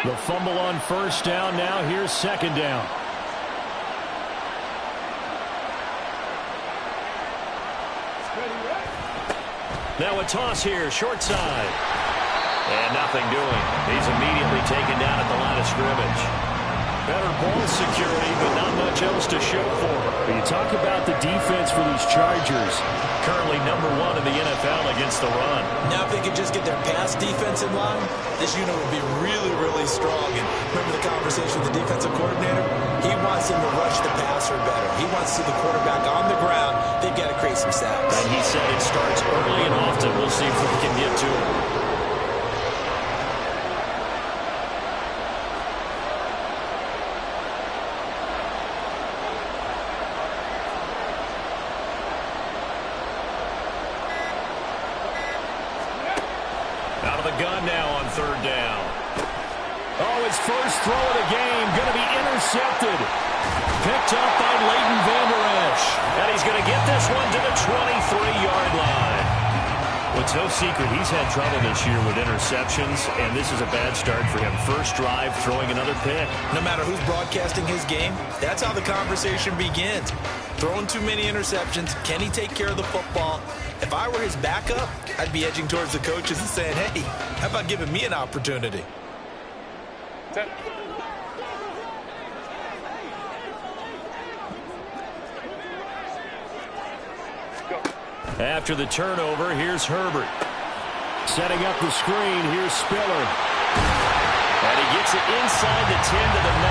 The fumble on first down. Now here's second down. Now a toss here, short side. And nothing doing. He's immediately taken down at the line of scrimmage. Better ball security, but not much else to show for him. But you talk about the defense for these Chargers. Currently #1 in the NFL against the run. Now if they could just get their pass defense in line, this unit would be really, really strong. And remember the conversation with the defensive coordinator? He wants them to rush the passer better. He wants to see the quarterback on the ground. They've got to create some sacks. And he said it starts early and often. We'll see if we can get to him. Out of the gun now on third down. Oh, his first throw of the game going to be intercepted. Picked up by Leighton Vander Esch. And he's going to get this one to the 23-yard line. Well, it's no secret he's had trouble this year with interceptions, and this is a bad start for him. First drive, throwing another pick. No matter who's broadcasting his game, that's how the conversation begins. Throwing too many interceptions. Can he take care of the football? If I were his backup, I'd be edging towards the coaches and saying, hey, how about giving me an opportunity? After the turnover, here's Herbert. Setting up the screen, here's Spiller. And he gets it inside the 10 to the 9.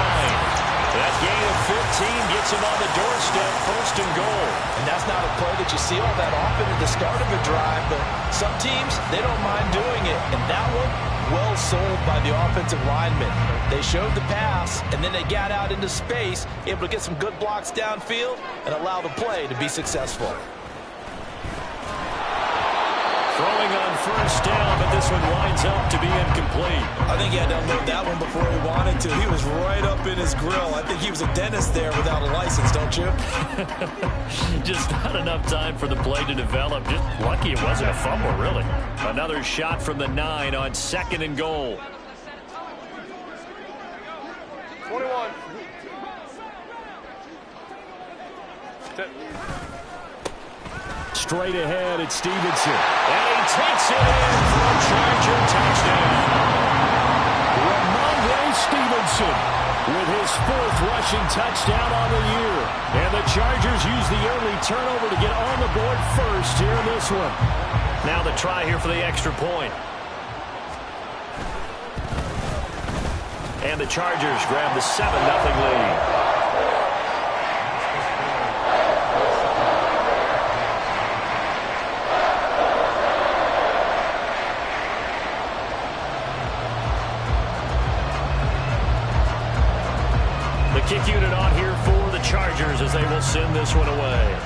That gain of 15 gets him on the doorstep, first and goal. And that's not a play that you see all that often at the start of a drive, but some teams, they don't mind doing it. And that one, well sold by the offensive lineman. They showed the pass, and then they got out into space, able to get some good blocks downfield and allow the play to be successful. Throwing on first down, but this one winds up to be incomplete. I think he had to unload that one before he wanted to. He was right up in his grill. I think he was a dentist there without a license, don't you? Just not enough time for the play to develop. Just lucky it wasn't a fumble, really. Another shot from the 9 on second and goal. 21. Straight ahead, it's Stevenson. And he takes it in for a Charger touchdown. Ramondre Stevenson with his 4th rushing touchdown on the year. And the Chargers use the early turnover to get on the board first here in this one. Now the try here for the extra point. And the Chargers grab the 7-0 lead. Kick unit on here for the Chargers as they will send this one away.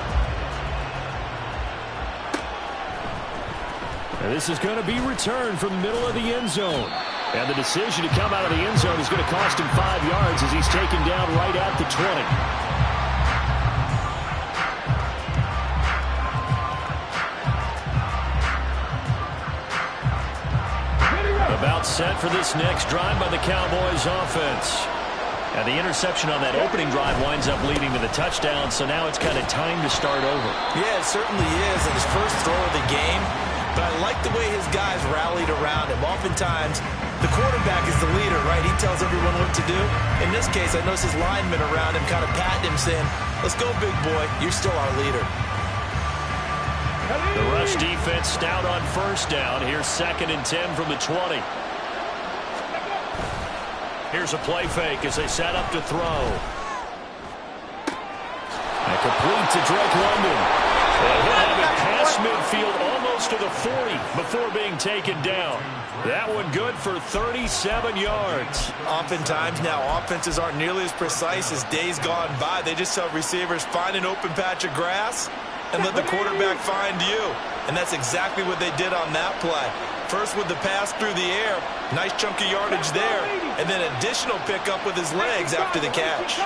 And this is going to be returned from the middle of the end zone. And the decision to come out of the end zone is going to cost him 5 yards as he's taken down right at the 20. About set for this next drive by the Cowboys offense. And the interception on that opening drive winds up leading to the touchdown, so now it's kind of time to start over. Yeah, it certainly is, and his first throw of the game. But I like the way his guys rallied around him. Oftentimes, the quarterback is the leader, right? He tells everyone what to do. In this case, I noticed his linemen around him kind of patting him, saying, let's go, big boy. You're still our leader. The rush defense stout on first down. Here's 2nd and 10 from the 20. Here's a play fake as they set up to throw. And complete to Drake London. And he'll have it past midfield almost to the 40 before being taken down. That one good for 37 yards. Oftentimes now offenses aren't nearly as precise as days gone by. They just tell receivers, find an open patch of grass and let the quarterback find you. And that's exactly what they did on that play. First with the pass through the air, nice chunk of yardage there, and then additional pickup with his legs after the catch.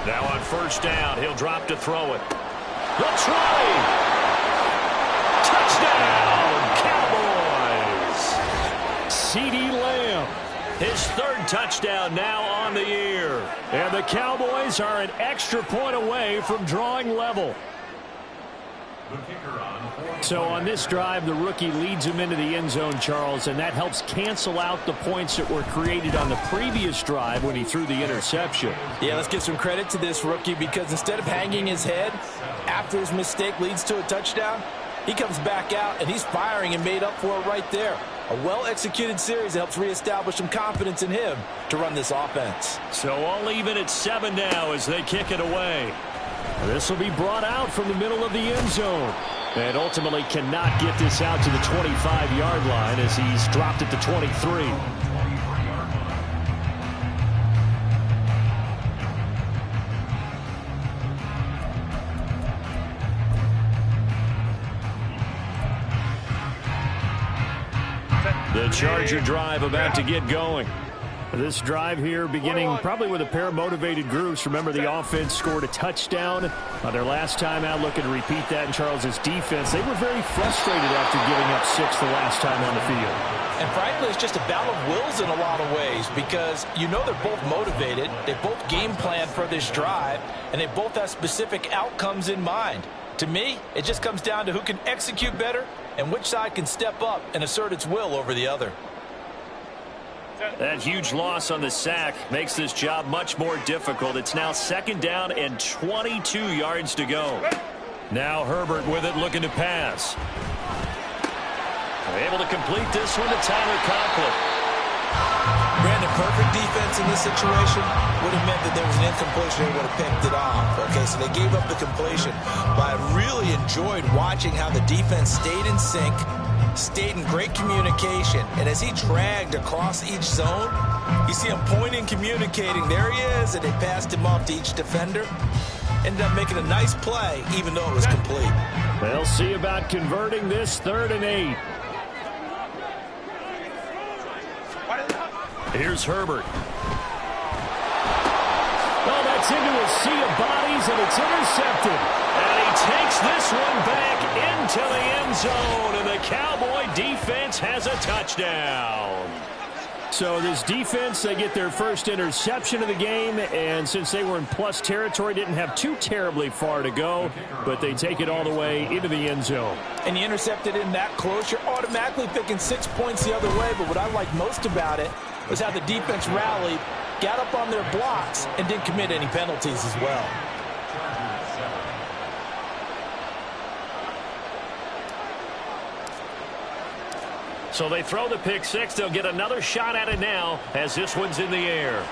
Now on first down, he'll drop to throw it. The try! Touchdown, Cowboys! CeeDee Lamb. His third touchdown now on the year. And the Cowboys are an extra point away from drawing level. So on this drive, the rookie leads him into the end zone, Charles, and that helps cancel out the points that were created on the previous drive when he threw the interception. Yeah, let's give some credit to this rookie because instead of hanging his head after his mistake leads to a touchdown, he comes back out and he's firing and made up for it right there. A well-executed series that helps reestablish some confidence in him to run this offense. So all even at 7 now as they kick it away. This will be brought out from the middle of the end zone. And ultimately cannot get this out to the 25-yard line as he's dropped at the 23. The Charger drive about to get going. This drive here beginning probably with a pair of motivated groups. Remember, the offense scored a touchdown on their last time out. Looking to repeat that in Charles's defense. They were very frustrated after giving up 6 the last time on the field. And frankly, it's just a battle of wills in a lot of ways because you know they're both motivated. They both game plan for this drive, and they both have specific outcomes in mind. To me, it just comes down to who can execute better and which side can step up and assert its will over the other. That huge loss on the sack makes this job much more difficult. It's now 2nd down and 22 yards to go. Now Herbert with it, looking to pass. Able to complete this one to Tyler Conklin. Brandon, perfect defense in this situation would have meant that there was an incompletion. They would have picked it off. Okay, so they gave up the completion. But I really enjoyed watching how the defense stayed in sync, stayed in great communication, and as he dragged across each zone, you see him pointing, communicating. There he is, and they passed him off to each defender. Ended up making a nice play, even though it was complete. They'll see about converting this 3rd and 8. Here's Herbert. Well, that's into a sea of bodies, and it's intercepted. And he takes this one back into the end zone, and the Cowboy defense has a touchdown. So this defense, they get their first interception of the game, and since they were in plus territory, didn't have too terribly far to go, but they take it all the way into the end zone. And you intercepted in that close, you're automatically thinking 6 points the other way, but what I like most about it was how the defense rallied, got up on their blocks, and didn't commit any penalties as well. So they throw the pick 6. They'll get another shot at it now as this one's in the air.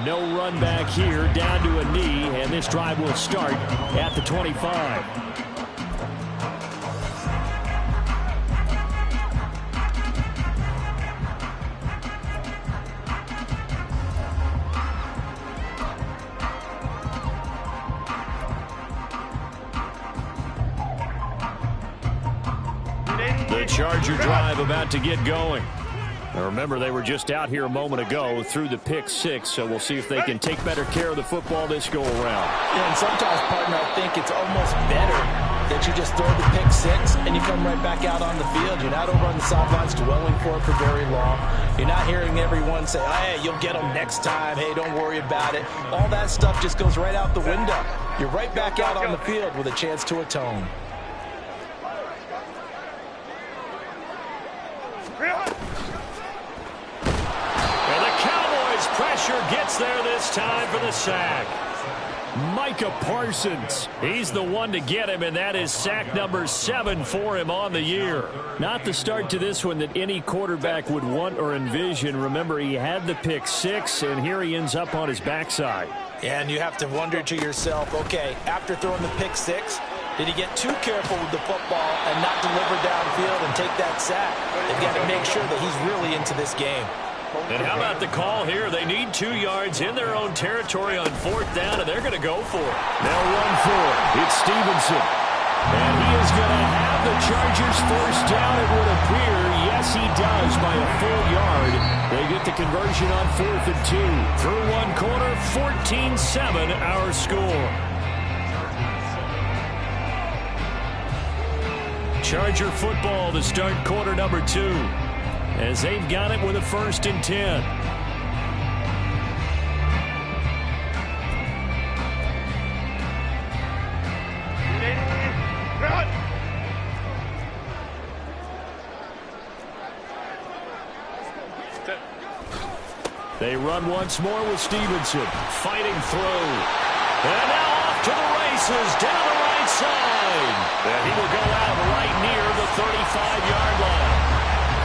No run back here, down to a knee, and this drive will start at the 25. The Charger drive about to get going. Now remember, they were just out here a moment ago through the pick 6, so we'll see if they can take better care of the football this go-around. Yeah, and sometimes, partner, I think it's almost better that you just throw the pick 6 and you come right back out on the field. You're not over on the sidelines dwelling for it for very long. You're not hearing everyone say, hey, you'll get them next time. Hey, don't worry about it. All that stuff just goes right out the window. You're right back out on the field with a chance to atone. Pressure gets there this time for the sack. Micah Parsons. He's the one to get him, and that is sack number 7 for him on the year. Not the start to this one that any quarterback would want or envision. Remember, he had the pick 6, and here he ends up on his backside. Yeah, and you have to wonder to yourself, okay, after throwing the pick 6, did he get too careful with the football and not deliver downfield and take that sack? They've got to make sure that he's really into this game. And how about the call here? They need 2 yards in their own territory on 4th down, and they're going to go for it. They'll run for it. It's Stevenson. And he is going to have the Chargers first down, it would appear. Yes, he does, by a full yard. They get the conversion on 4th and 2. Through one quarter, 14-7 our score. Charger football to start quarter number 2, as they've got it with a 1st and 10. They run once more with Stevenson. Fighting through. And now off to the races, down the right side. And he will go out right near the 35-yard line.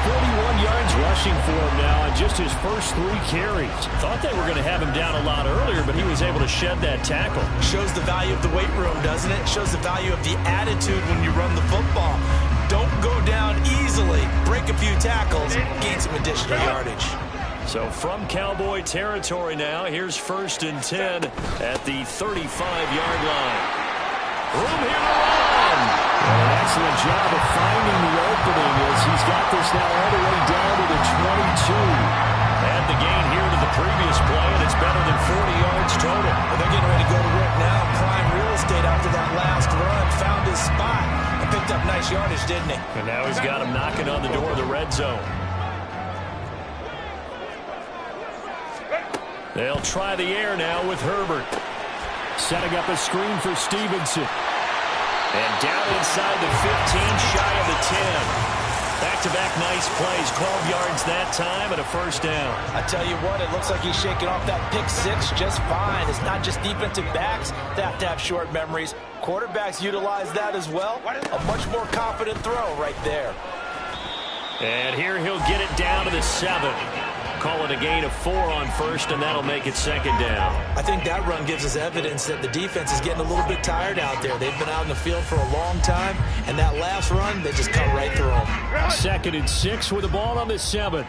41 yards rushing for him now on just his first 3 carries. Thought they were going to have him down a lot earlier, but he was able to shed that tackle. Shows the value of the weight room, doesn't it? Shows the value of the attitude when you run the football. Don't go down easily. Break a few tackles, gain some additional yardage. So from Cowboy territory now, here's 1st and 10 at the 35-yard line. Room here to run. And an excellent job of finding the opening as he's got this now all the way down to the 22. Add the gain here to the previous play, and it's better than 40 yards total. Well, they're getting ready to go to work now. Prime real estate after that last run. Found his spot and picked up nice yardage, didn't he? And now he's got him knocking on the door of the red zone. They'll try the air now with Herbert. Setting up a screen for Stevenson. And down inside the 15, shy of the 10. Back-to-back nice plays, 12 yards that time and a 1st down. I tell you what, it looks like he's shaking off that pick 6 just fine. It's not just defensive backs that have to have short memories. Quarterbacks utilize that as well. A much more confident throw right there. And here he'll get it down to the 7. Call it a gain of 4 on 1st, and that'll make it 2nd down. I think that run gives us evidence that the defense is getting a little bit tired out there. They've been out in the field for a long time, and that last run, they just cut right through them. 2nd and 6 with the ball on the 7.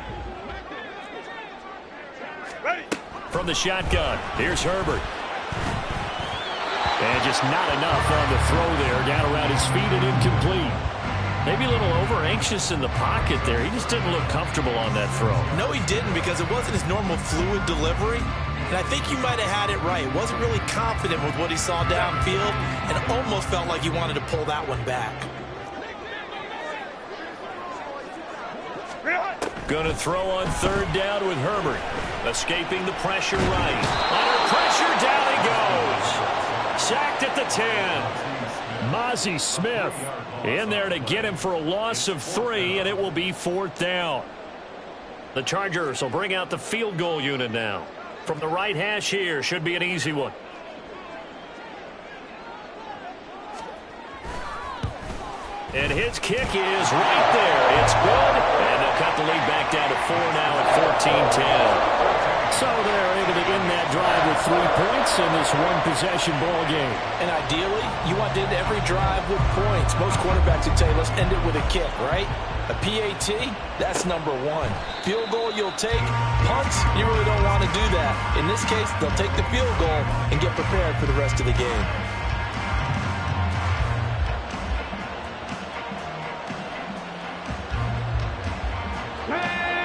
From the shotgun, here's Herbert. And just not enough on the throw there. Down around his feet and incomplete. Maybe a little over-anxious in the pocket there. He just didn't look comfortable on that throw. No, he didn't, because it wasn't his normal fluid delivery. And I think you might have had it right. Wasn't really confident with what he saw downfield and almost felt like he wanted to pull that one back. Going to throw on 3rd down with Herbert. Escaping the pressure right. Under pressure, down he goes. Sacked at the 10. Mozzie Smith in there to get him for a loss of 3, and it will be 4th down. The Chargers will bring out the field goal unit now. From the right hash here, should be an easy one. And his kick is right there. It's good, and they'll cut the lead back down to 4 now at 14-10. So they're able to end that drive with 3 points in this one-possession ball game. And ideally, you want to end every drive with points. Most quarterbacks would tell you, let's end it with a kick, right? A PAT, that's number 1. Field goal you'll take. Punts, you really don't want to do that. In this case, they'll take the field goal and get prepared for the rest of the game.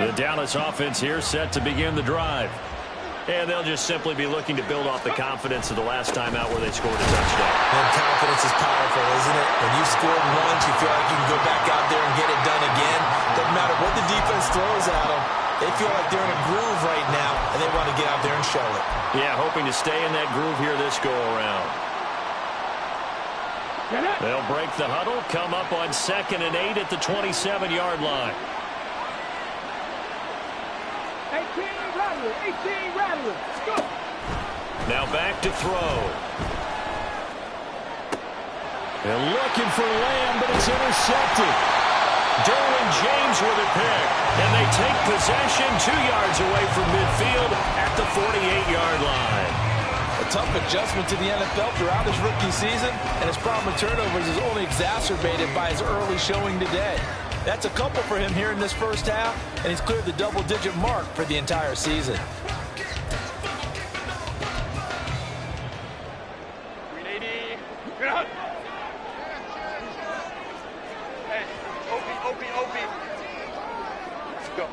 The Dallas offense here set to begin the drive. And they'll just simply be looking to build off the confidence of the last time out where they scored a touchdown. And confidence is powerful, isn't it? When you've scored once, you feel like you can go back out there and get it done again. Doesn't matter what the defense throws at them. They feel like they're in a groove right now, and they want to get out there and show it. Yeah, hoping to stay in that groove here this go-around. They'll break the huddle, come up on 2nd and 8 at the 27-yard line. 18 Rattler. Let's go. Now back to throw. And looking for Lamb, but it's intercepted. Derwin James with a pick. And they take possession 2 yards away from midfield at the 48-yard line. A tough adjustment to the NFL throughout his rookie season, and his problem with turnovers is only exacerbated by his early showing today. That's a couple for him here in this first half, and he's cleared the double-digit mark for the entire season. 380. Get out. Hey, OP. Let's go.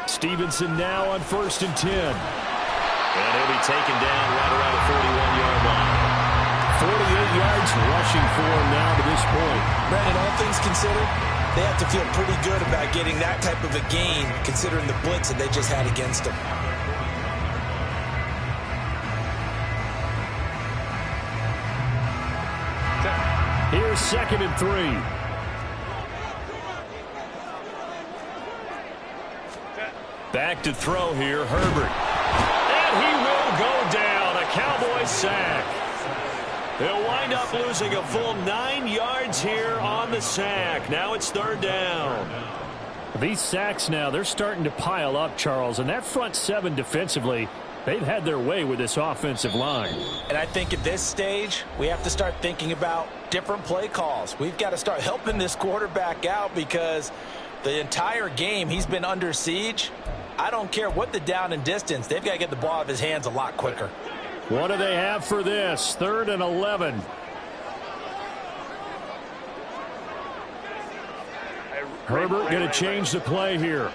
Stevenson now on 1st and 10. And he'll be taken down right around the 41-yard line. 48 yards yards rushing for him now to this point. Brandon, all things considered, they have to feel pretty good about getting that type of a gain, considering the blitz that they just had against them. Here's 2nd and 3. Back to throw here, Herbert. And he will go down. A Cowboys sack. They'll wind up losing a full 9 yards here on the sack. Now it's 3rd down. These sacks now, they're starting to pile up, Charles. And that front 7 defensively, they've had their way with this offensive line. And I think at this stage, we have to start thinking about different play calls. We've got to start helping this quarterback out because the entire game he's been under siege. I don't care what the down and distance. They've got to get the ball out of his hands a lot quicker. What do they have for this? 3rd and 11. Herbert going to change the play here.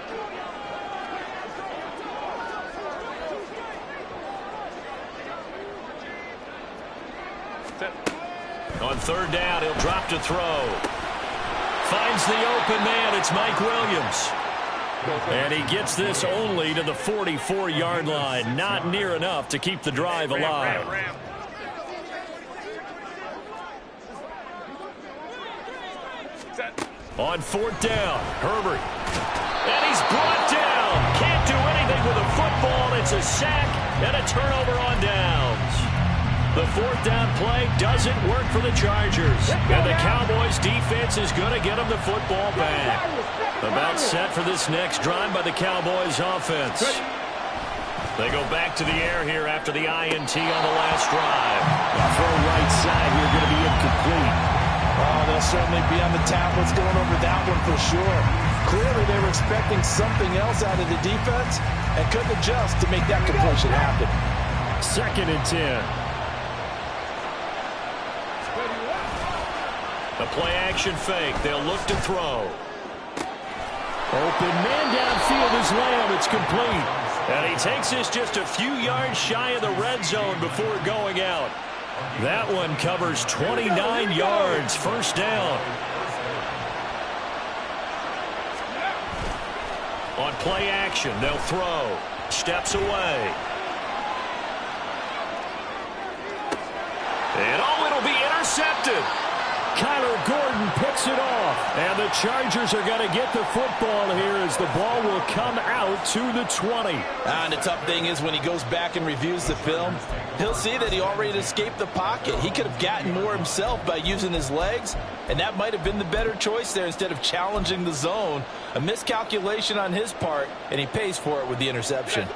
On 3rd down, he'll drop to throw. Finds the open man. It's Mike Williams. And he gets this only to the 44-yard line. Not near enough to keep the drive alive. On 4th down, Herbert. And he's brought down. Can't do anything with a football. It's a sack and a turnover on downs. The 4th down play doesn't work for the Chargers. And the Cowboys defense is going to get them the football back. About set for this next drive by the Cowboys offense. They go back to the air here after the INT on the last drive. Throw right side here going to be incomplete. Oh, they'll certainly be on the tablets going over that one for sure. Clearly they were expecting something else out of the defense and couldn't adjust to make that completion happen. 2nd and 10. The play-action fake. They'll look to throw. Open man downfield is Lamb. It's complete. And he takes this just a few yards shy of the red zone before going out. That one covers 29 yards. 1st down. On play action, they'll throw. Steps away. And it'll be intercepted. Kyler Gordon picks it off. And the Chargers are going to get the football here as the ball will come out to the 20. And the tough thing is when he goes back and reviews the film, he'll see that he already escaped the pocket. He could have gotten more himself by using his legs, and that might have been the better choice there instead of challenging the zone. A miscalculation on his part, and he pays for it with the interception.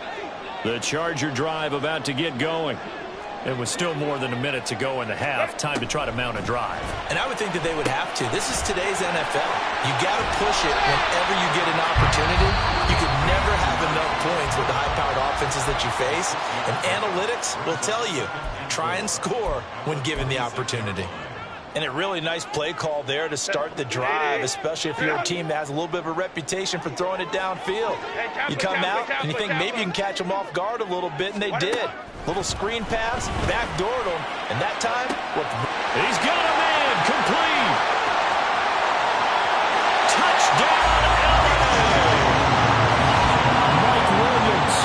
The Charger drive about to get going. It was still more than a minute to go in the half. Time to try to mount a drive. And I would think that they would have to. This is today's NFL. You got to push it whenever you get an opportunity. You could never have enough points with the high-powered offenses that you face. And analytics will tell you, try and score when given the opportunity. And a really nice play call there to start the drive, especially if you're a team that has a little bit of a reputation for throwing it downfield. You come out and you think maybe you can catch them off guard a little bit, and they did. Little screen pass, backdoored him, and that time, he's got a man, complete. Touchdown, LA. Mike Williams,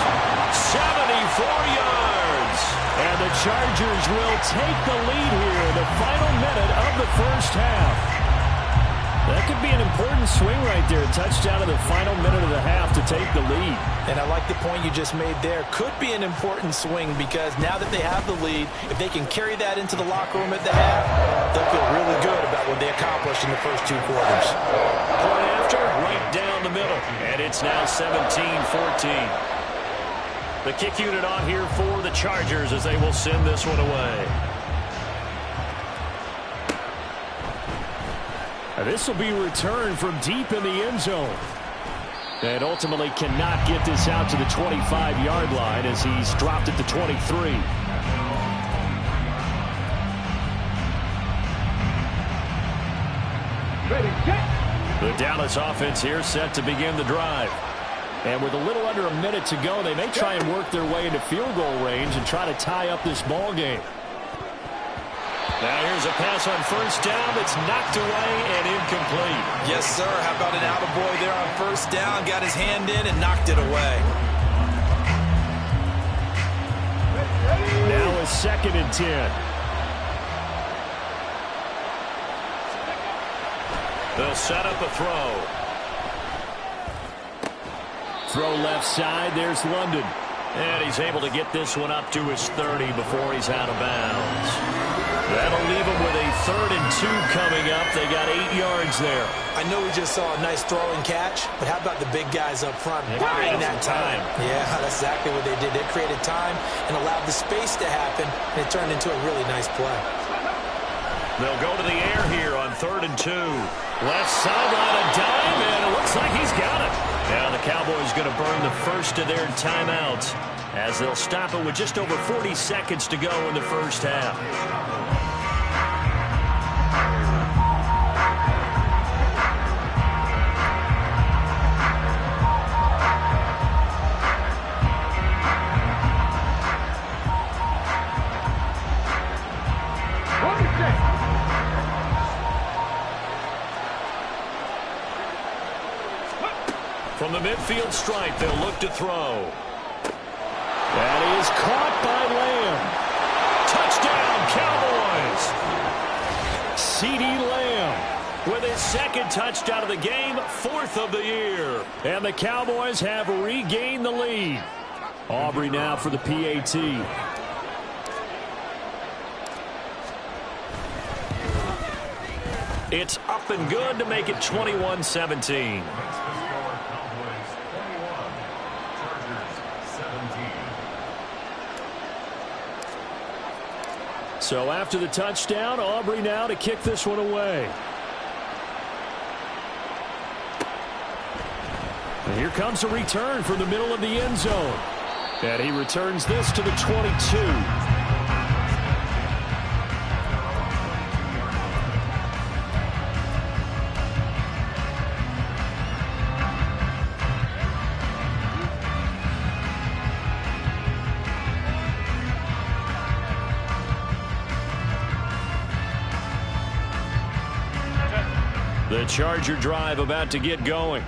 74 yards. And the Chargers will take the lead here in the final minute of the 1st half. That could be an important swing right there. Touchdown in the final minute of the half to take the lead. And I like the point you just made there. Could be an important swing because now that they have the lead, if they can carry that into the locker room at the half, they'll feel really good about what they accomplished in the first 2 quarters. Point after, right down the middle. And it's now 17-14. The kick unit on here for the Chargers as they will send this one away. This will be returned from deep in the end zone. And ultimately cannot get this out to the 25-yard line as he's dropped at the 23. The Dallas offense here set to begin the drive. And with a little under a minute to go, they may try and work their way into field goal range and try to tie up this ball game. Now here's a pass on first down that's knocked away and incomplete. Yes, sir. How about an attaboy there on first down? Got his hand in and knocked it away. Now a 2nd and 10. They'll set up a throw. Throw left side. There's London. And he's able to get this one up to his 30 before he's out of bounds. That'll leave him with a 3rd and 2 coming up. They got 8 yards there. I know we just saw a nice throwing catch, but how about the big guys up front buying that time? Yeah, that's exactly what they did. They created time and allowed the space to happen, and it turned into a really nice play. They'll go to the air here on 3rd and 2. Left sideline, a dime, and it looks like he's got it. Now the Cowboys going to burn the first of their timeouts as they'll stop it with just over 40 seconds to go in the first half. From the midfield stripe, they'll look to throw. That is caught by Lamb. Touchdown, Cowboys! CeeDee Lamb with his 2nd touchdown of the game, 4th of the year. And the Cowboys have regained the lead. Aubrey now for the PAT. It's up and good to make it 21-17. So after the touchdown, Aubrey now to kick this one away. And here comes a return from the middle of the end zone. And he returns this to the 22. The Charger drive about to get going.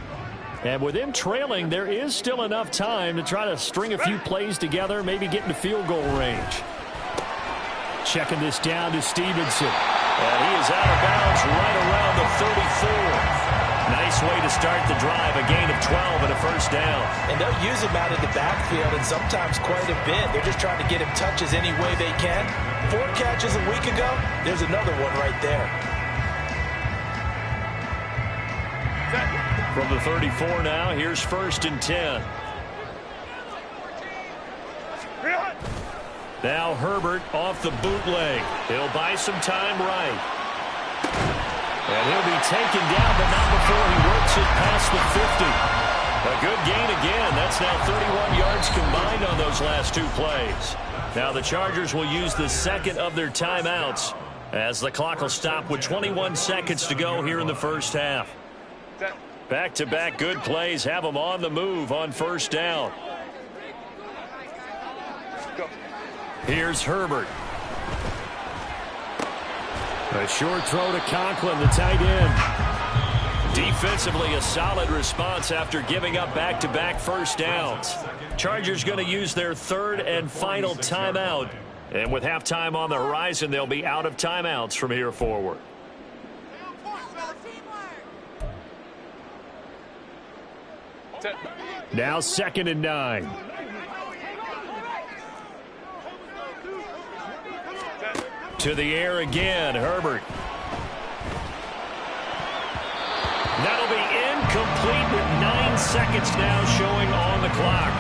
And with them trailing, there is still enough time to try to string a few plays together, maybe get into field goal range. Checking this down to Stevenson. And he is out of bounds right around the 34. Nice way to start the drive, a gain of 12 and a first down. And they'll use him out of the backfield, and sometimes quite a bit. They're just trying to get him touches any way they can. 4 catches a week ago, there's another one right there. From the 34 now, here's 1st and 10. Now Herbert off the bootleg. He'll buy some time right. And he'll be taken down, but not before he works it past the 50. A good gain again. That's now 31 yards combined on those last 2 plays. Now the Chargers will use the 2nd of their timeouts as the clock will stop with 21 seconds to go here in the first half. Back-to-back good plays have them on the move on first down. Here's Herbert. A short throw to Conklin, the tight end. Defensively, a solid response after giving up back-to-back first downs. Chargers going to use their 3rd and final timeout. And with halftime on the horizon, they'll be out of timeouts from here forward. Now 2nd and 9. To the air again, Herbert. That'll be incomplete with 9 seconds now showing on the clock.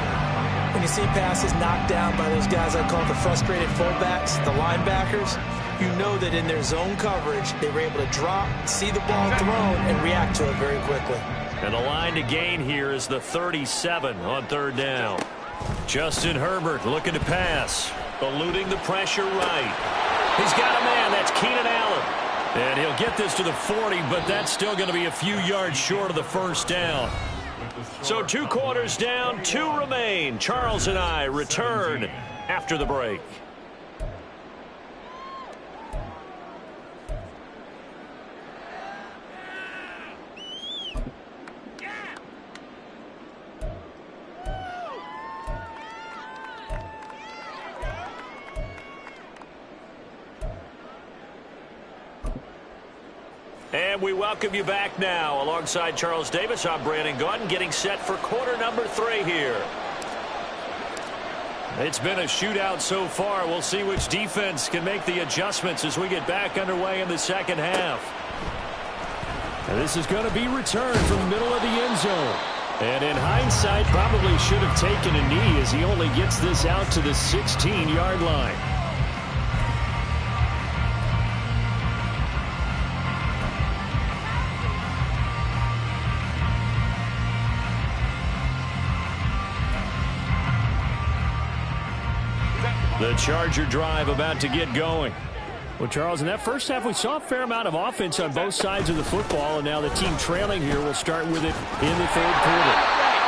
When you see passes knocked down by those guys I call the frustrated fullbacks, the linebackers, you know that in their zone coverage, they were able to drop, see the ball thrown, and react to it very quickly. And the line to gain here is the 37 on 3rd down. Justin Herbert looking to pass, eluding the pressure right. He's got a man. That's Keenan Allen. And he'll get this to the 40, but that's still going to be a few yards short of the first down. So 2 quarters down, 2 remain. Charles and I return after the break. And we welcome you back now. Alongside Charles Davis, I'm Brandon Gaudin, getting set for quarter number 3 here. It's been a shootout so far. We'll see which defense can make the adjustments as we get back underway in the second half. And this is going to be returned from the middle of the end zone. And in hindsight, probably should have taken a knee as he only gets this out to the 16-yard line. The Charger drive about to get going. Well, Charles, in that first half, we saw a fair amount of offense on both sides of the football, and now the team trailing here will start with it in the third quarter.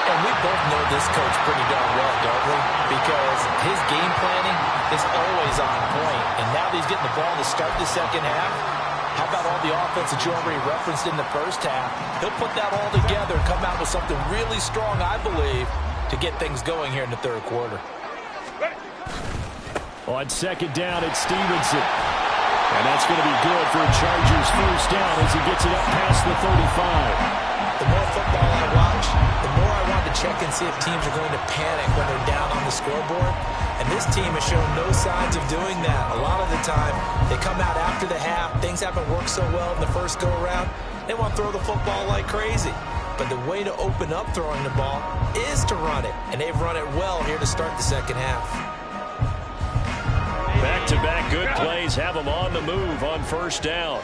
And we both know this coach pretty darn well, don't we? Because his game planning is always on point, and now that he's getting the ball to start the second half, how about all the offense that you already referenced in the first half? He'll put that all together and come out with something really strong, I believe, to get things going here in the third quarter. On second down, it's Stevenson. And that's going to be good for a Chargers first down as he gets it up past the 35. The more football I watch, the more I want to check and see if teams are going to panic when they're down on the scoreboard. And this team has shown no signs of doing that. A lot of the time, they come out after the half. Things haven't worked so well in the first go-around. They want to throw the football like crazy. But the way to open up throwing the ball is to run it. And they've run it well here to start the second half. Back-to-back good plays have them on the move on first down.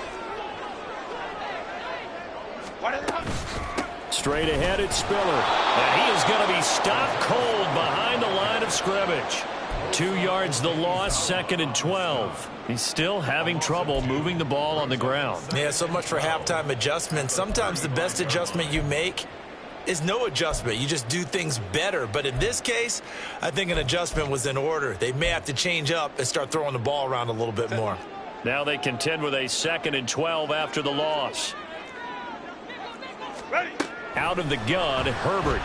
Straight ahead, it's Spiller. And he is going to be stopped cold behind the line of scrimmage. 2 yards the loss, 2nd and 12. He's still having trouble moving the ball on the ground. Yeah, so much for halftime adjustment. Sometimes the best adjustment you make is no adjustment. You just do things better. But in this case, I think an adjustment was in order. They may have to change up and start throwing the ball around a little bit more. Now they contend with a 2nd and 12 after the loss. Ready. Out of the gun, Herbert.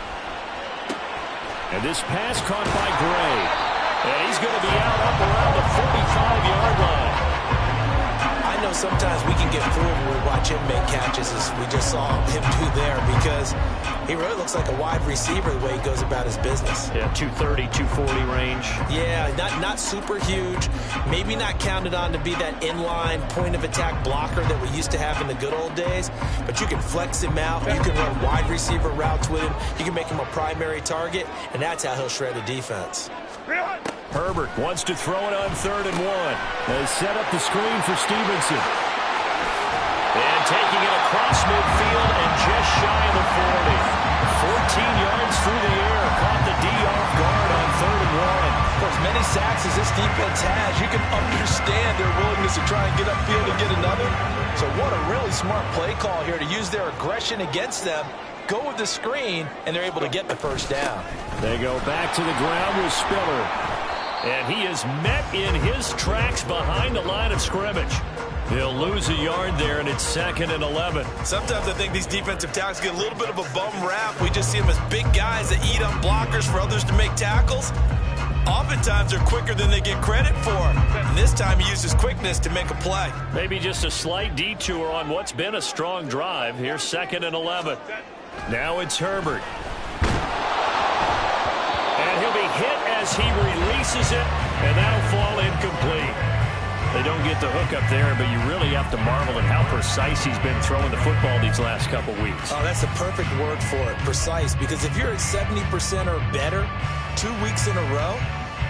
And this pass caught by Gray. And he's going to be out up around the 45-yard line. I know sometimes we can get fooled when we watch him make catches, as we just saw him do there, because he really looks like a wide receiver the way he goes about his business. Yeah, 230, 240 range. Yeah, not super huge. Maybe not counted on to be that inline point-of-attack blocker that we used to have in the good old days, but you can flex him out. You can run wide receiver routes with him. You can make him a primary target, and that's how he'll shred a defense. Herbert wants to throw it on 3rd and 1. They set up the screen for Stevenson. And taking it across midfield and just shy of the 40. 14 yards through the air. Caught the D off guard on 3rd and 1. For as many sacks as this defense has, you can understand their willingness to try and get upfield and get another. So what a really smart play call here to use their aggression against them. Go with the screen, and they're able to get the first down. They go back to the ground with Spiller. And he is met in his tracks behind the line of scrimmage. He'll lose a yard there, and it's 2nd and 11. Sometimes I think these defensive tackles get a little bit of a bum rap. We just see them as big guys that eat up blockers for others to make tackles. Oftentimes, they're quicker than they get credit for. And this time, he used his quickness to make a play. Maybe just a slight detour on what's been a strong drive. Here's 2nd and 11. Now it's Herbert. And he'll be hit as he releases it, and that'll fall incomplete. They don't get the hook up there, but you really have to marvel at how precise he's been throwing the football these last couple weeks. Oh, that's the perfect word for it, precise, because if you're at 70% or better 2 weeks in a row,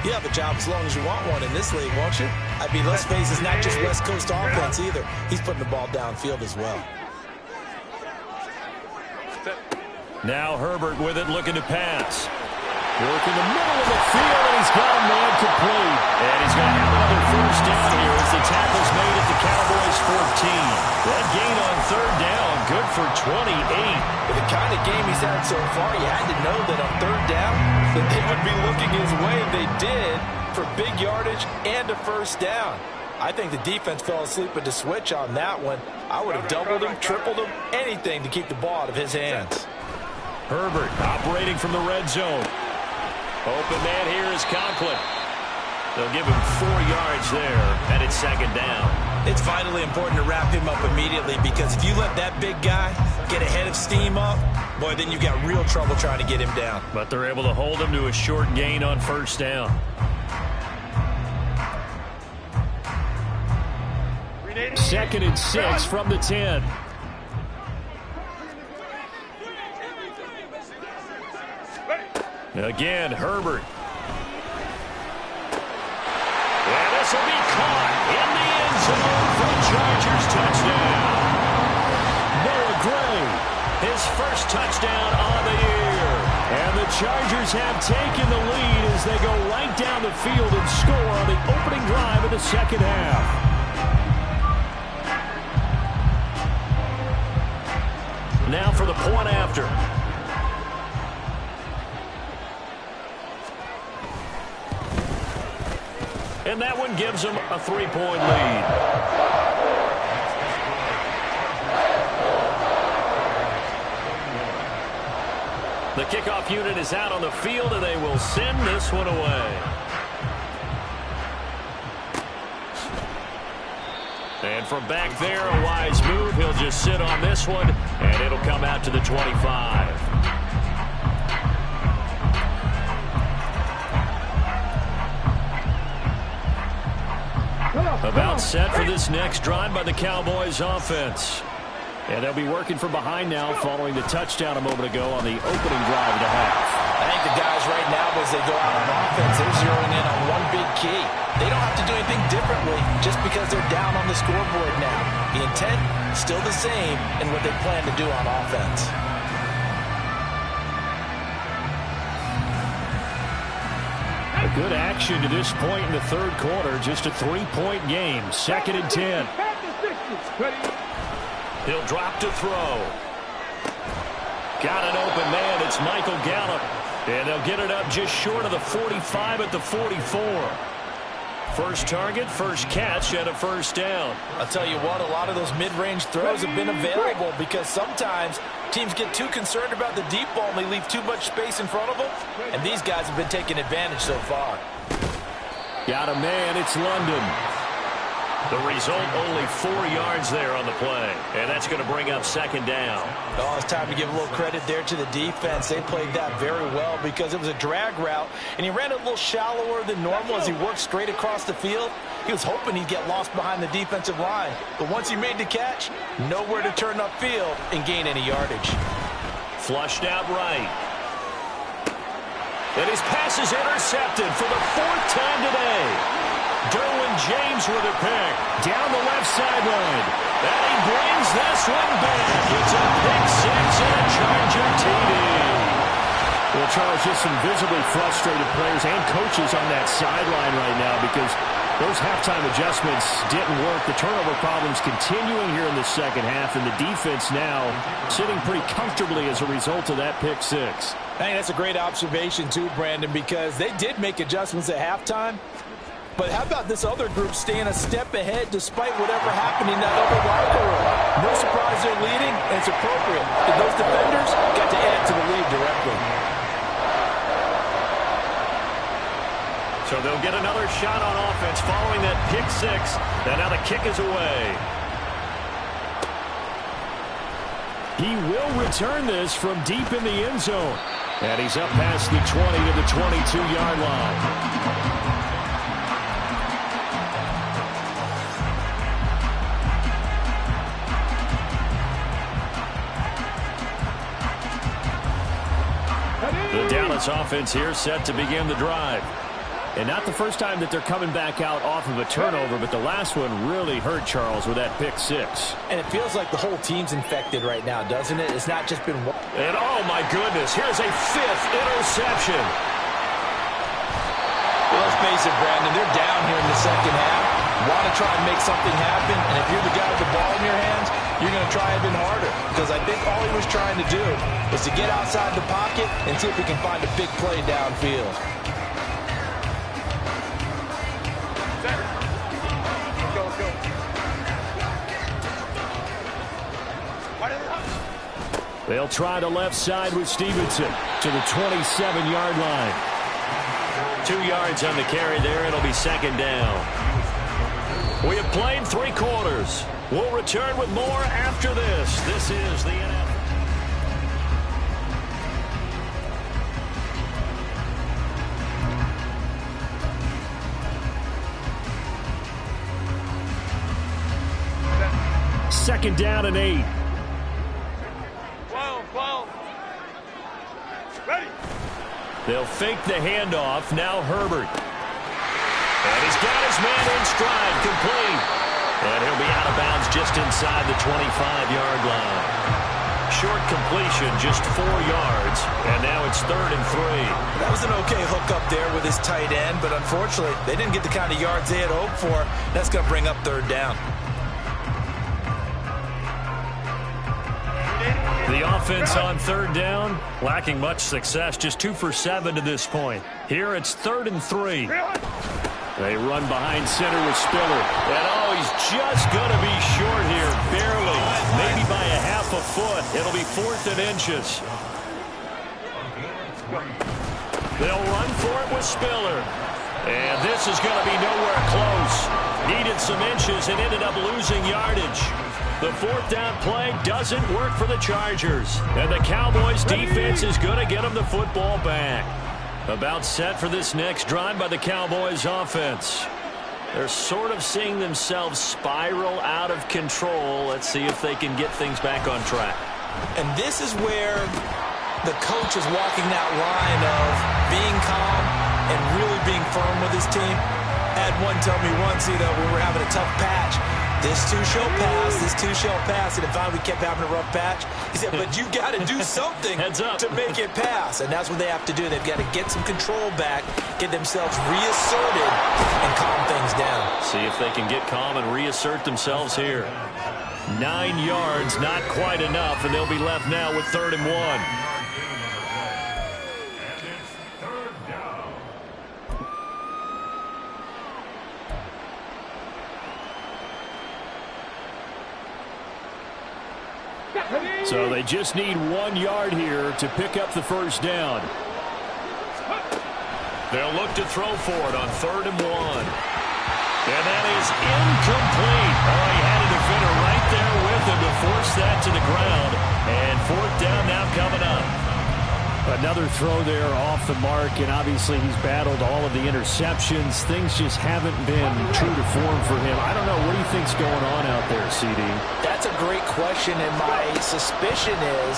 you have a job as long as you want one in this league, won't you? I mean, let's face it, it's not just West Coast offense either. He's putting the ball downfield as well. Now Herbert with it, looking to pass. Work in the middle of the field, and he's got a man complete. And he's going to have another first down here as the tackle's made at the Cowboys' 14. That gain on 3rd down, good for 28. With the kind of game he's had so far, you had to know that on 3rd down, that they would be looking his way, and they did, for big yardage and a first down. I think the defense fell asleep at the switch on that one. I would have doubled him, tripled him, anything to keep the ball out of his hands. Herbert operating from the red zone. Open man here is Conklin. They'll give him 4 yards there, and it's second down. It's vitally important to wrap him up immediately because if you let that big guy get a head of steam up, boy, then you've got real trouble trying to get him down. But they're able to hold him to a short gain on first down. Second and 6 from the 10. Again, Herbert. And this will be caught in the end zone for the Chargers touchdown. Noah Gray, his first touchdown on the year. And the Chargers have taken the lead as they go right down the field and score on the opening drive of the second half. Now for the point after. And that one gives them a 3-point lead. The kickoff unit is out on the field, and they will send this one away. And from back there, a wise move. He'll just sit on this one, and it'll come out to the 25. About set for this next drive by the Cowboys offense. And they'll be working from behind now following the touchdown a moment ago on the opening drive of the half. I think the guys right now, as they go out on offense, they're zeroing in on one big key. They don't have to do anything differently just because they're down on the scoreboard now. The intent, still the same in what they plan to do on offense. A good action to this point in the third quarter. Just a 3-point game. Second and 10. He'll drop to throw. Got an open man. It's Michael Gallup. And they'll get it up just short of the 45 at the 44. First target, first catch, and a first down. I'll tell you what, a lot of those mid-range throws have been available because sometimes teams get too concerned about the deep ball and they leave too much space in front of them. And these guys have been taking advantage so far. Got a man. It's London. The result, only 4 yards there on the play. And that's going to bring up second down. Oh, it's time to give a little credit there to the defense. They played that very well because it was a drag route, and he ran it a little shallower than normal as he worked straight across the field. He was hoping he'd get lost behind the defensive line. But once he made the catch, nowhere to turn upfield and gain any yardage. Flushed out right. And his pass is intercepted for the 4th time today. Derwin James with a pick down the left sideline. And he brings this one back. It's a pick 6 and a Charger TD. Well, Charles, just some visibly frustrated players and coaches on that sideline right now because those halftime adjustments didn't work. The turnover problems continuing here in the second half, and the defense now sitting pretty comfortably as a result of that pick 6. I think that's a great observation too, Brandon, because they did make adjustments at halftime. But how about this other group staying a step ahead despite whatever happened in that other locker room? No surprise they're leading, and it's appropriate. And those defenders got to add to the lead directly. So they'll get another shot on offense following that pick 6. And now the kick is away. He will return this from deep in the end zone. And he's up past the 20 to the 22-yard line. The Dallas offense here set to begin the drive. And not the first time that they're coming back out off of a turnover, but the last one really hurt Charles with that pick 6. And it feels like the whole team's infected right now, doesn't it? It's not just been one. And oh my goodness, here's a 5th interception. Well, let's face it, Brandon, they're down here in the second half. Want to try and make something happen, and if you're the guy with the ball in your hands, you're going to try even harder. Because I think all he was trying to do was to get outside the pocket and see if he can find a big play downfield. They'll try the left side with Stevenson to the 27-yard line. 2 yards on the carry there. It'll be second down. We have played 3 quarters. We'll return with more after this. This is the NFL. Second down and 8. 12. Ready. They'll fake the handoff. Now Herbert. And he's got his man in stride, complete. And he'll be out of bounds just inside the 25-yard line. Short completion, just 4 yards. And now it's 3rd and 3. That was an okay hook up there with his tight end, but unfortunately, they didn't get the kind of yards they had hoped for. That's going to bring up 3rd down. The offense on 3rd down, lacking much success, just 2 for 7 to this point. Here it's 3rd and 3. They run behind center with Spiller. And he's just going to be short here, barely, maybe by a half a foot. It'll be 4th and inches. They'll run for it with Spiller. And this is going to be nowhere close. Needed some inches and ended up losing yardage. The 4th down play doesn't work for the Chargers. And the Cowboys defense is going to get them the football back. About set for this next drive by the Cowboys offense. They're sort of seeing themselves spiral out of control. Let's see if they can get things back on track. And this is where the coach is walking that line of being calm and really being firm with his team. I had one tell me once, we were having a tough patch. This too shall pass, this too shall pass. And if we kept having a rough patch, he said, but you got to do something to make it pass. And that's what they have to do. They've got to get some control back, get themselves reasserted, and calm things down. See if they can get calm and reassert themselves here. 9 yards, not quite enough, and they'll be left now with 3rd and 1. So they just need 1 yard here to pick up the first down. They'll look to throw for it on 3rd and 1. And that is incomplete. He had a defender right there with him to force that to the ground. And 4th down now coming up. Another throw there off the mark, and obviously he's battled all of the interceptions. Things just haven't been true to form for him. I don't know. What do you think's going on out there, CD? That's a great question, and my suspicion is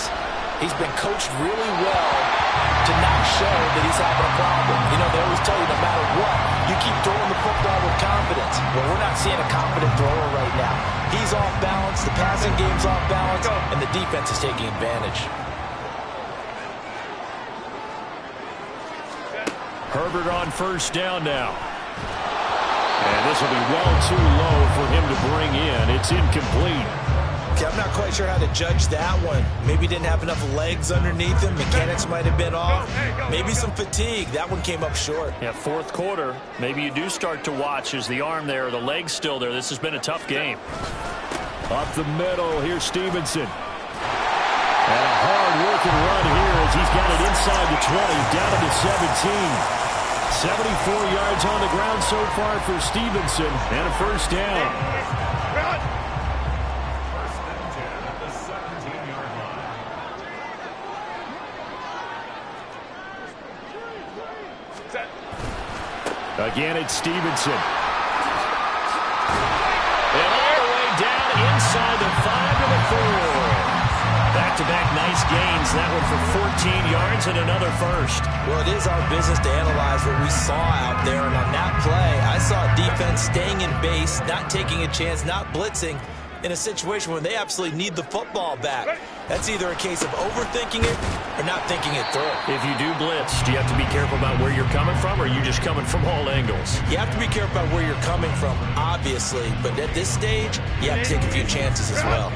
he's been coached really well to not show that he's having a problem. You know, they always tell you no matter what, you keep throwing the football with confidence. Well, we're not seeing a confident thrower right now. He's off balance, the passing game's off balance, and the defense is taking advantage. Herbert on 1st down now. And this will be well too low for him to bring in. It's incomplete. Okay, I'm not quite sure how to judge that one. Maybe didn't have enough legs underneath him. Mechanics might have been off. Maybe some fatigue. That one came up short. Yeah, 4th quarter. Maybe you do start to watch as the arm there, the leg's still there. This has been a tough game. Up the middle, here's Stevenson. And a hard-working run here as he's got it inside the 20, down to the 17. 74 yards on the ground so far for Stevenson, and a first down. Again, it's Stevenson. And all the way down inside the 5 to the 4. Back-to-back nice gains. That one for 14 yards and another first. Well, it is our business to analyze what we saw out there. And on that play, I saw defense staying in base, not taking a chance, not blitzing in a situation where they absolutely need the football back. That's either a case of overthinking it or not thinking it through. If you do blitz, do you have to be careful about where you're coming from, or are you just coming from all angles? You have to be careful about where you're coming from, obviously. But at this stage, you have to take a few chances as well.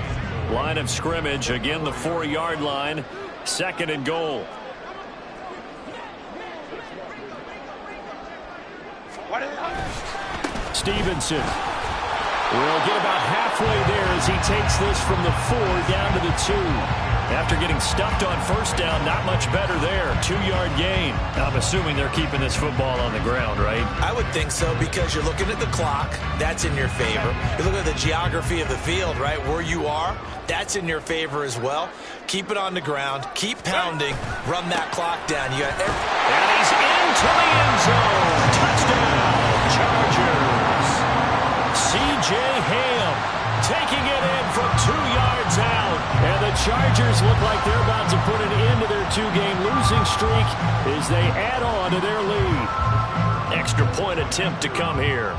Line of scrimmage, again the 4-yard line, 2nd and goal. Stevenson. We'll get about halfway there as he takes this from the 4 down to the 2. After getting stuffed on first down, not much better there. 2-yard gain. I'm assuming they're keeping this football on the ground, right? I would think so, because you're looking at the clock. That's in your favor. You look at the geography of the field, right, where you are. That's in your favor as well. Keep it on the ground. Keep pounding. Run that clock down. You got and he's into the end zone. Touchdown, Chargers. C.J. Ham taking it in from 2 yards out. And the Chargers look like they're about to put an end to their 2-game losing streak as they add on to their lead. Extra point attempt to come here.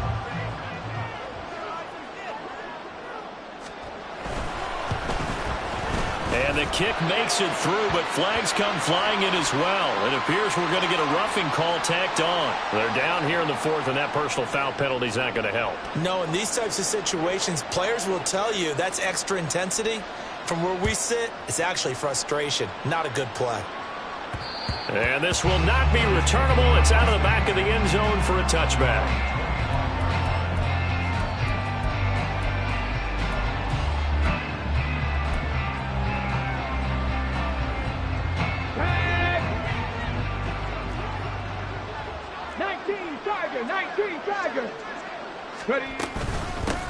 And the kick makes it through, but flags come flying in as well. It appears we're going to get a roughing call tacked on. They're down here in the 4th, and that personal foul penalty is not going to help. No, in these types of situations, players will tell you that's extra intensity. From where we sit, it's actually frustration. Not a good play. And this will not be returnable. It's out of the back of the end zone for a touchback.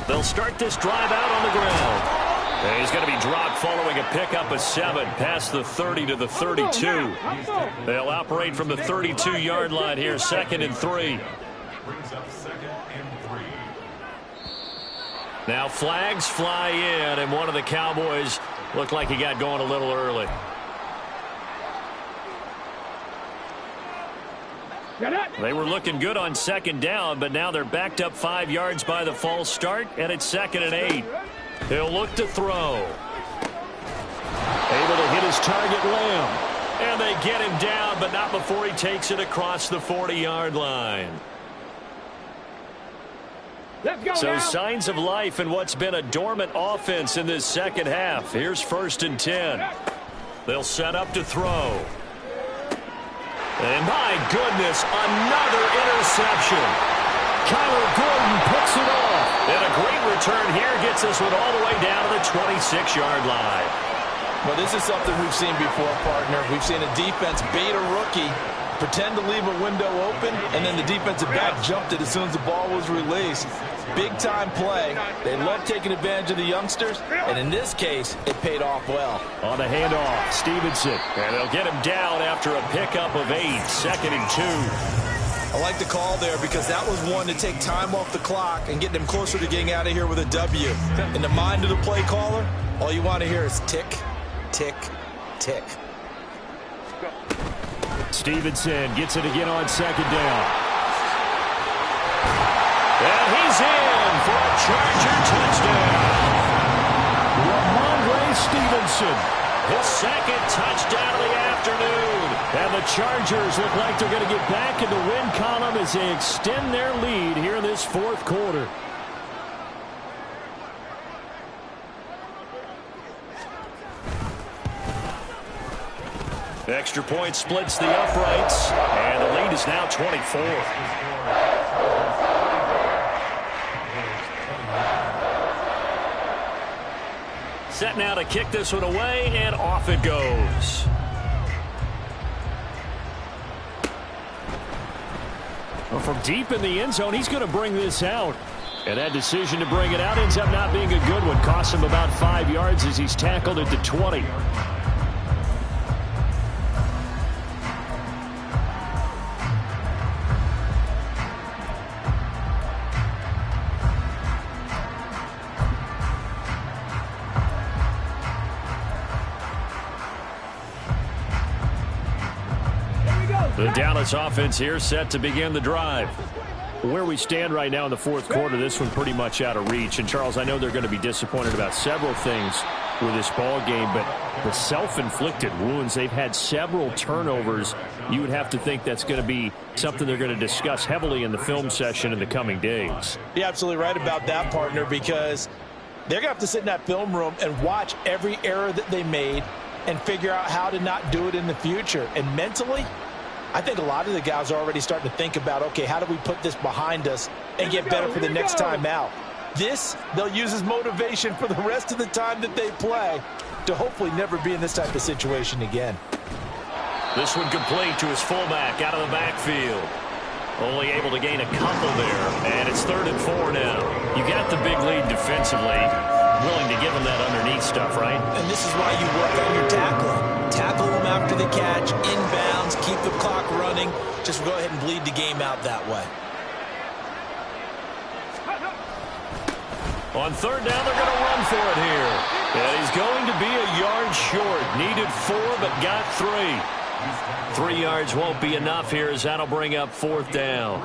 They'll start this drive out on the ground. And he's going to be dropped following a pickup of 7 past the 30 to the 32. They'll operate from the 32-yard line here, 2nd and 3. Now flags fly in, and one of the Cowboys looked like he got going a little early. They were looking good on 2nd down, but now they're backed up 5 yards by the false start, and it's 2nd and 8. He'll look to throw. Able to hit his target, Lamb. And they get him down, but not before he takes it across the 40-yard line. So signs of life in what's been a dormant offense in this second half. Here's 1st and 10. They'll set up to throw. And my goodness, another interception. Kyler Gordon picks it off. And a great return here gets this one all the way down to the 26-yard line. Well, this is something we've seen before, partner. We've seen a defense bait a rookie, pretend to leave a window open, and then the defensive back jumped it as soon as the ball was released. Big-time play. They love taking advantage of the youngsters, and in this case, it paid off well. On the handoff, Stevenson. And they'll get him down after a pickup of 8, 2nd and 2. I like the call there because that was one to take time off the clock and get them closer to getting out of here with a W. In the mind of the play caller, all you want to hear is tick, tick, tick. Stevenson gets it again on 2nd down. And he's in for a Charger touchdown. Ramondre Stevenson, his 2nd touchdown of the afternoon. And the Chargers look like they're going to get back in the win column as they extend their lead here in this 4th quarter. The extra point splits the uprights, and the lead is now 24. Set now to kick this one away, and off it goes. Well, from deep in the end zone, he's going to bring this out. And that decision to bring it out ends up not being a good one. Costs him about 5 yards as he's tackled at the 20. The Dallas offense here set to begin the drive. Where we stand right now in the 4th quarter, this one pretty much out of reach. And, Charles, I know they're going to be disappointed about several things with this ball game, but the self-inflicted wounds, they've had several turnovers. You would have to think that's going to be something they're going to discuss heavily in the film session in the coming days. You're absolutely right about that, partner, because they're going to have to sit in that film room and watch every error that they made and figure out how to not do it in the future. And mentally, I think a lot of the guys are already starting to think about, okay, how do we put this behind us and get better for the next time out? This, they'll use as motivation for the rest of the time that they play to hopefully never be in this type of situation again. This one complete to his fullback out of the backfield. Only able to gain a couple there, and it's 3rd and 4 now. You got the big lead defensively, willing to give them that underneath stuff, right? And this is why you work on your tackling. Tackle them after the catch, inbounds, keep the clock running. Just go ahead and bleed the game out that way. On 3rd down, they're going to run for it here. And he's going to be a yard short. Needed 4, but got 3. 3 yards won't be enough here as that'll bring up 4th down.